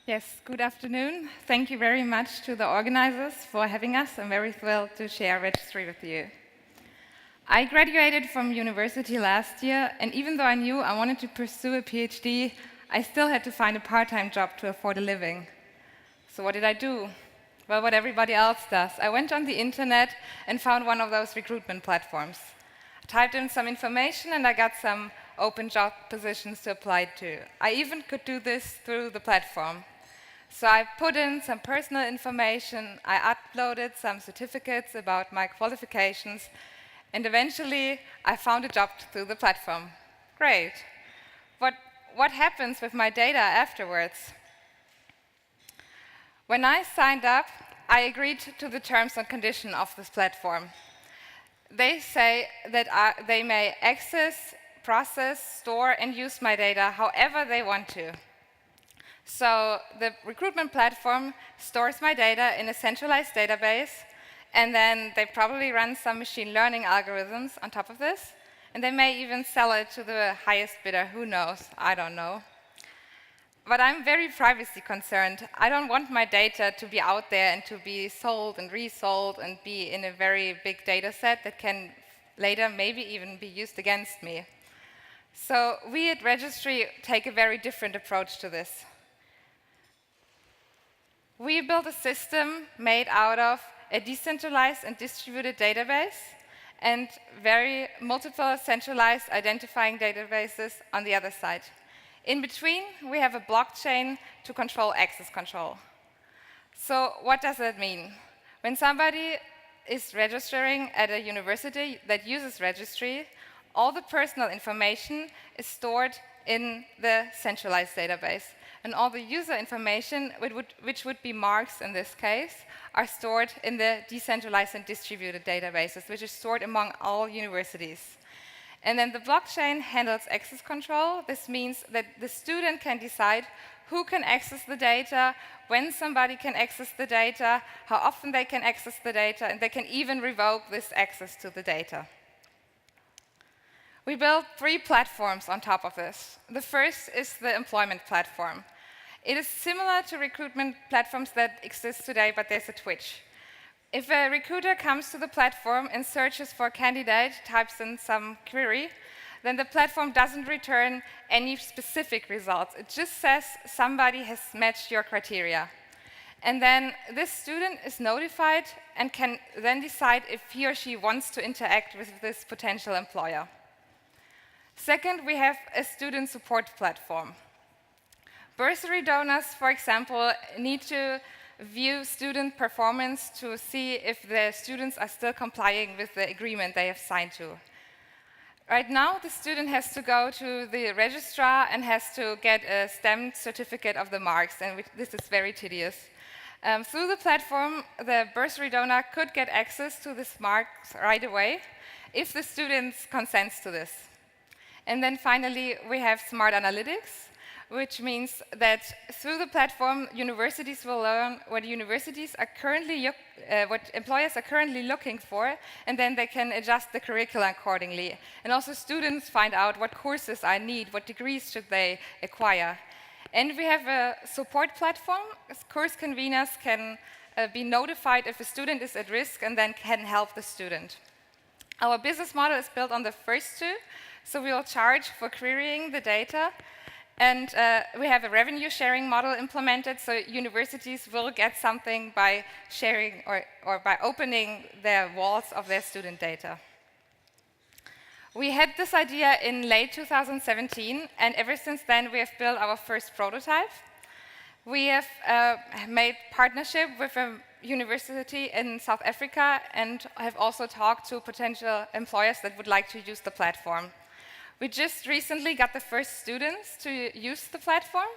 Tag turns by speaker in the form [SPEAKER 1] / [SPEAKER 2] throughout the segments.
[SPEAKER 1] Yes, good afternoon. Thank you very much to the organizers for having us. I'm very thrilled to share Registree with you. I graduated from university last year, and even though I knew I wanted to pursue a PhD, I still had to find a part-time job to afford a living. So what did I do? Well, what everybody else does. I went on the internet and found one of those recruitment platforms. I typed in some information and I got some open job positions to apply to. I even could do this through the platform. So I put in some personal information, I uploaded some certificates about my qualifications, and eventually I found a job through the platform. Great. What happens with my data afterwards? When I signed up, I agreed to the terms and conditions of this platform. They say that they may access, process, store, and use my data however they want to. So the recruitment platform stores my data in a centralized database, and then they probably run some machine learning algorithms on top of this, and they may even sell it to the highest bidder. Who knows? I don't know. But I'm very privacy concerned. I don't want my data to be out there and to be sold and resold and be in a very big data set that can later maybe even be used against me. So we at Registree take a very different approach to this. We built a system made out of a decentralized and distributed database and very multiple centralized identifying databases on the other side. In between, we have a blockchain to control access control. So what does that mean? When somebody is registering at a university that uses Registree, all the personal information is stored in the centralized database. And all the user information, which would be marks in this case, are stored in the decentralized and distributed databases, which is stored among all universities. And then the blockchain handles access control. This means that the student can decide who can access the data, when somebody can access the data, how often they can access the data, and they can even revoke this access to the data. We built 3 platforms on top of this. The first is the employment platform. It is similar to recruitment platforms that exist today, but there's a twitch. If a recruiter comes to the platform and searches for a candidate, types in some query, then the platform doesn't return any specific results. It just says somebody has matched your criteria. And then this student is notified and can then decide if he or she wants to interact with this potential employer. Second, we have a student support platform. Bursary donors, for example, need to view student performance to see if the students are still complying with the agreement they have signed to. Right now, the student has to go to the registrar and has to get a stamped certificate of the marks, and this is very tedious. Through the platform, the bursary donor could get access to this marks right away if the student consents to this. And then finally, we have smart analytics, which means that through the platform, universities will learn what what employers are currently looking for, and then they can adjust the curriculum accordingly. And also students find out what courses I need, what degrees should they acquire. And we have a support platform. Course conveners can be notified if a student is at risk and then can help the student. Our business model is built on the first 2, so we will charge for querying the data. And we have a revenue sharing model implemented, so universities will get something by sharing or by opening their walls of their student data. We had this idea in late 2017, and ever since then we have built our first prototype. We have made partnership with a university in South Africa and have also talked to potential employers that would like to use the platform. We just recently got the first students to use the platform,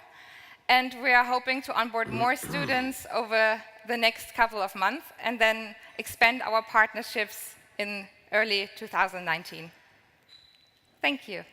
[SPEAKER 1] and we are hoping to onboard more students over the next couple of months and then expand our partnerships in early 2019. Thank you.